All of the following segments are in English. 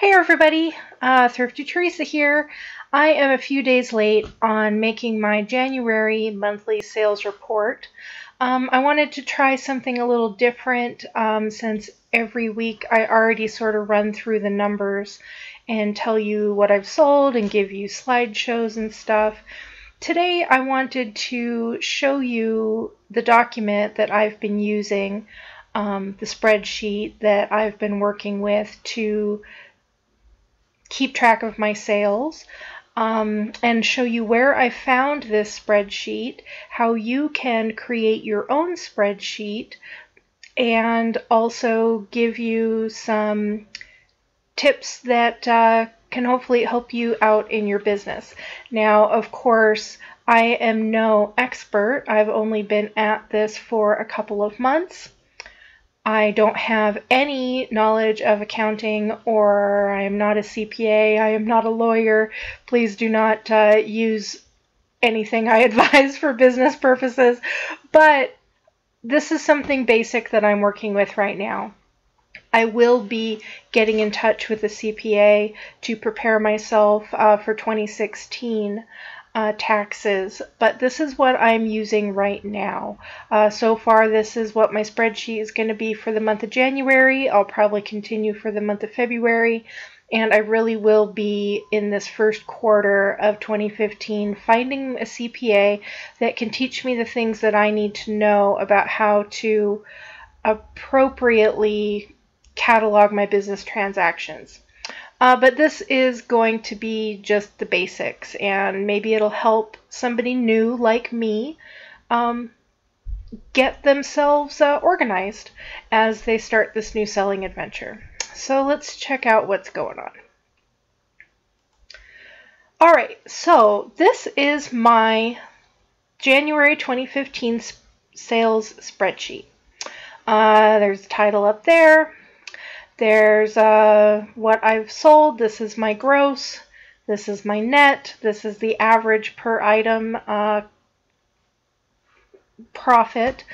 Hey everybody, Thrifty Teresa here. I am a few days late on making my January monthly sales report. I wanted to try something a little different since every week I already sort of run through the numbers and tell you what I've sold and give you slideshows and stuff. Today I wanted to show you the document that I've been using, the spreadsheet that I've been working with to keep track of my sales, and show you where I found this spreadsheet, how you can create your own spreadsheet, and also give you some tips that can hopefully help you out in your business. Now, of course, I am no expert. I've only been at this for a couple of months. I don't have any knowledge of accounting, or I am not a CPA, I am not a lawyer. Please do not use anything I advise for business purposes, but this is something basic that I'm working with right now. I will be getting in touch with a CPA to prepare myself for 2016 taxes, but this is what I'm using right now. So far, this is what my spreadsheet is going to be for the month of January. I'll probably continue for the month of February, and I really will be in this first quarter of 2015 finding a CPA that can teach me the things that I need to know about how to appropriately catalog my business transactions. But this is going to be just the basics, and maybe it'll help somebody new like me get themselves organized as they start this new selling adventure. So let's check out what's going on. Alright, so this is my January 2015 sales spreadsheet. There's the title up there. There's what I've sold. This is my gross. This is my net. This is the average per item profit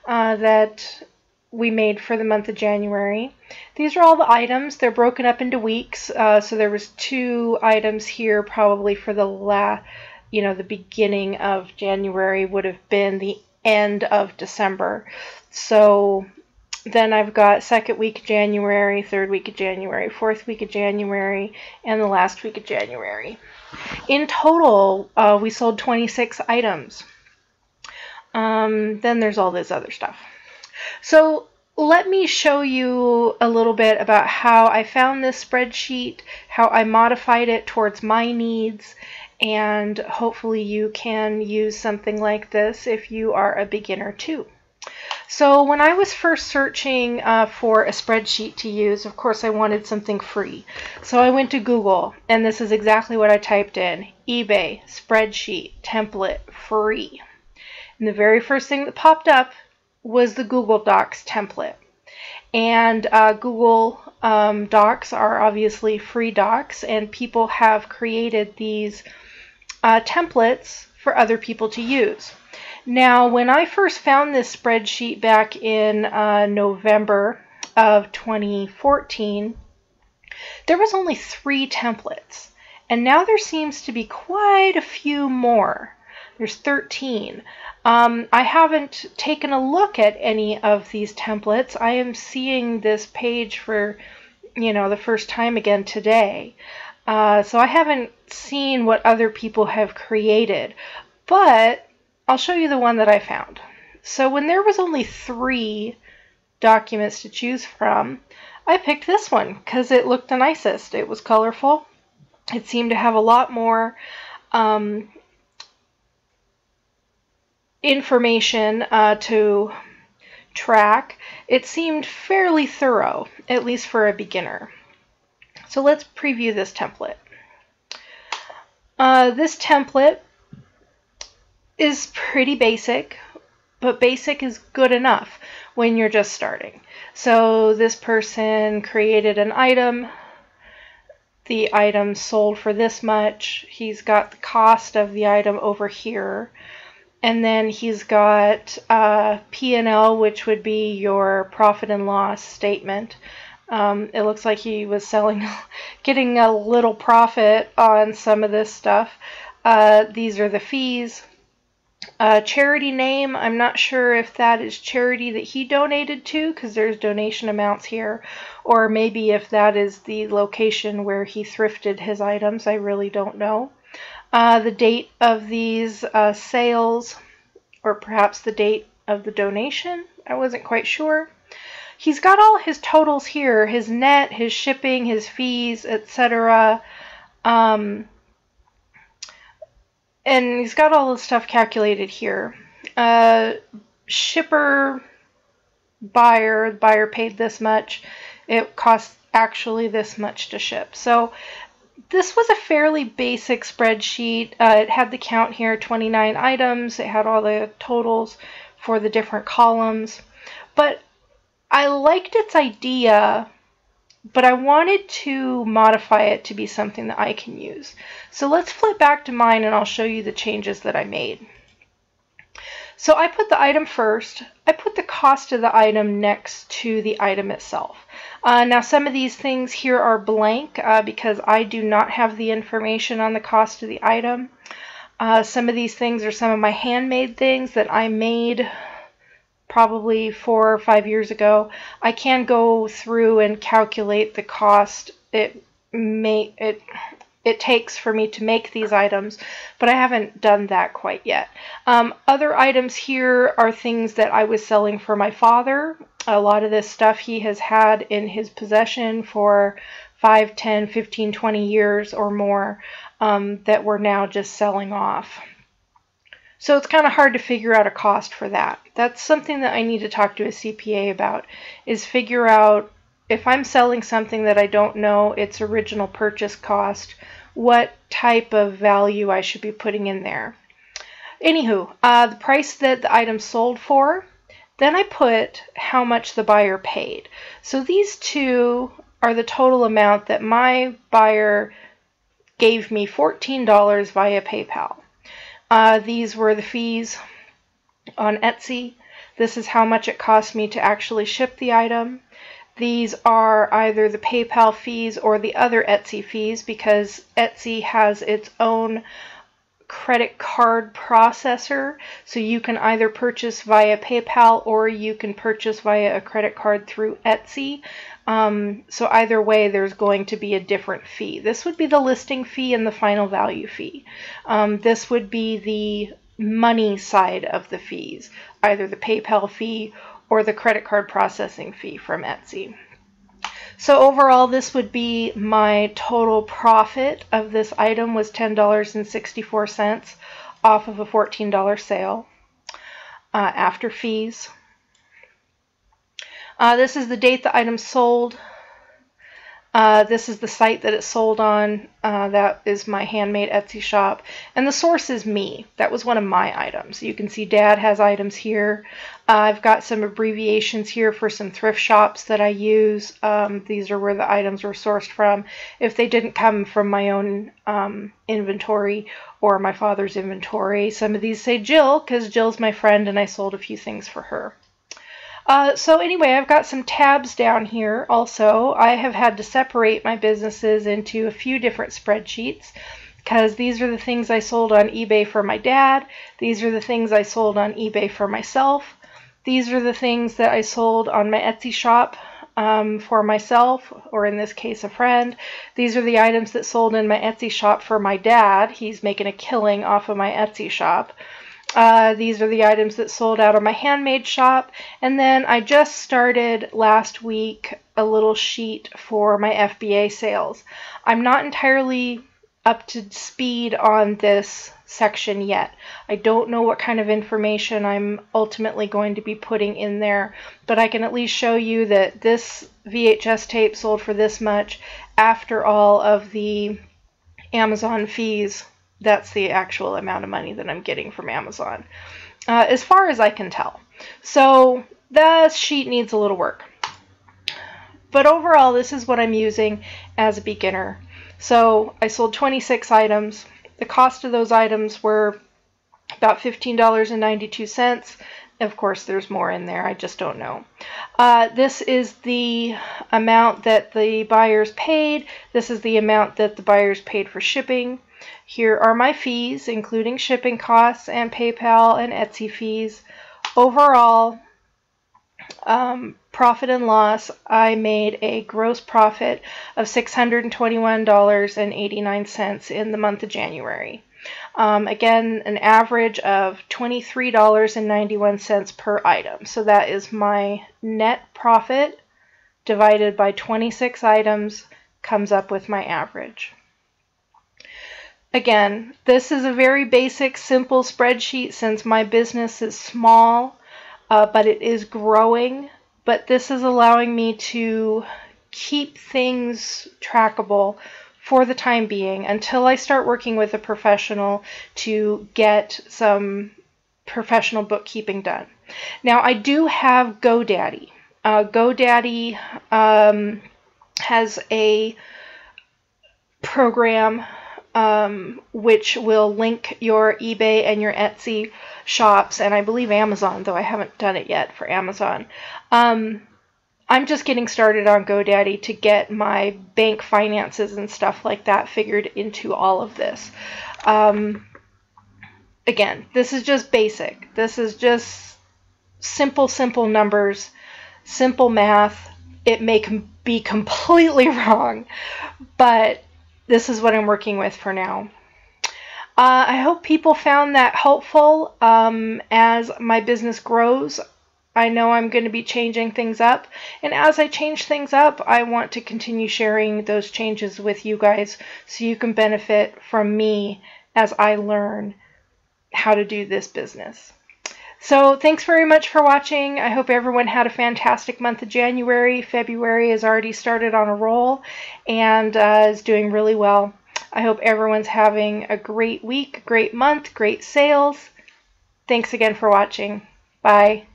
that we made for the month of January. These are all the items. They're broken up into weeks. So there was 2 items here probably for the the beginning of January would have been the end of December. So then I've got second week of January, third week of January, fourth week of January, and the last week of January. In total, we sold 26 items. Then there's all this other stuff. So let me show you a little bit about how I found this spreadsheet, how I modified it towards my needs, and hopefully you can use something like this if you are a beginner too. So when I was first searching for a spreadsheet to use, of course I wanted something free. So I went to Google, and this is exactly what I typed in: eBay spreadsheet template free. And the very first thing that popped up was the Google Docs template. And Google Docs are obviously free docs, and people have created these templates for other people to use. Now, when I first found this spreadsheet back in November of 2014, there was only 3 templates, and now there seems to be quite a few more. There's 13. I haven't taken a look at any of these templates. I am seeing this page for, the first time again today. So I haven't seen what other people have created, but I'll show you the one that I found. So when there was only 3 documents to choose from, I picked this one because it looked the nicest. It was colorful. It seemed to have a lot more information to track. It seemed fairly thorough, at least for a beginner. So let's preview this template. This template is pretty basic, but basic is good enough when you're just starting. So this person created an item. The item sold for this much. He's got the cost of the item over here. And then he's got P&L, which would be your profit and loss statement. It looks like he was selling, getting a little profit on some of this stuff. These are the fees. Charity name, I'm not sure if that is charity that he donated to, because there's donation amounts here, or maybe if that is the location where he thrifted his items. I really don't know. The date of these sales, or perhaps the date of the donation, I wasn't quite sure. He's got all his totals here, his net, his shipping, his fees, etc. And he's got all the stuff calculated here. Shipper, buyer paid this much. It costs actually this much to ship. So this was a fairly basic spreadsheet. It had the count here, 29 items. It had all the totals for the different columns. But I liked its idea, but I wanted to modify it to be something that I can use. So let's flip back to mine and I'll show you the changes that I made. So I put the item first. I put the cost of the item next to the item itself. Now some of these things here are blank because I do not have the information on the cost of the item. Some of these things are some of my handmade things that I made probably 4 or 5 years ago. I can go through and calculate the cost it takes for me to make these items, but I haven't done that quite yet. Other items here are things that I was selling for my father. A lot of this stuff he has had in his possession for 5, 10, 15, 20 years or more that we're now just selling off. So it's kind of hard to figure out a cost for that. That's something that I need to talk to a CPA about, is figure out if I'm selling something that I don't know its original purchase cost, what type of value I should be putting in there. Anywho, the price that the item sold for, then I put how much the buyer paid. So these two are the total amount that my buyer gave me, $14 via PayPal. These were the fees on Etsy. This is how much it cost me to actually ship the item. These are either the PayPal fees or the other Etsy fees, because Etsy has its own credit card processor. So you can either purchase via PayPal or you can purchase via a credit card through Etsy. So either way, there's going to be a different fee. This would be the listing fee and the final value fee. This would be the money side of the fees, either the PayPal fee or the credit card processing fee from Etsy. So overall, this would be my total profit of this item was $10.64 off of a $14 sale after fees. This is the date the item sold. This is the site that it sold on. That is my handmade Etsy shop. And the source is me. That was one of my items. You can see Dad has items here. I've got some abbreviations here for some thrift shops that I use. These are where the items were sourced from. If they didn't come from my own inventory or my father's inventory. Some of these say Jill, because Jill's my friend and I sold a few things for her. So anyway, I've got some tabs down here also. I have had to separate my businesses into a few different spreadsheets because these are the things I sold on eBay for my dad. These are the things I sold on eBay for myself. These are the things that I sold on my Etsy shop for myself, or in this case, a friend. These are the items that sold in my Etsy shop for my dad. He's making a killing off of my Etsy shop. These are the items that sold out of my handmade shop. And then I just started last week a little sheet for my FBA sales. I'm not entirely up to speed on this section yet. I don't know what kind of information I'm ultimately going to be putting in there, but I can at least show you that this VHS tape sold for this much after all of the Amazon fees. That's the actual amount of money that I'm getting from Amazon, as far as I can tell. So the sheet needs a little work. But overall, this is what I'm using as a beginner. So I sold 26 items. The cost of those items were about $15.92. Of course, there's more in there. I just don't know. This is the amount that the buyers paid. This is the amount that the buyers paid for shipping. Here are my fees, including shipping costs and PayPal and Etsy fees. Overall, profit and loss, I made a gross profit of $621.89 in the month of January. Again, an average of $23.91 per item. So that is my net profit divided by 26 items, comes up with my average. Again, this is a very basic, simple spreadsheet since my business is small, but it is growing. But this is allowing me to keep things trackable for the time being until I start working with a professional to get some professional bookkeeping done. Now, I do have GoDaddy. GoDaddy has a program which will link your eBay and your Etsy shops, and I believe Amazon, though I haven't done it yet for Amazon. I'm just getting started on GoDaddy to get my bank finances and stuff like that figured into all of this. Again, this is just basic. This is just simple numbers, simple math. It may be completely wrong, but this is what I'm working with for now. I hope people found that helpful. As my business grows, I know I'm going to be changing things up, and as I change things up, I want to continue sharing those changes with you guys so you can benefit from me as I learn how to do this business. So thanks very much for watching. I hope everyone had a fantastic month of January. February has already started on a roll and is doing really well. I hope everyone's having a great week, great month, great sales. Thanks again for watching. Bye.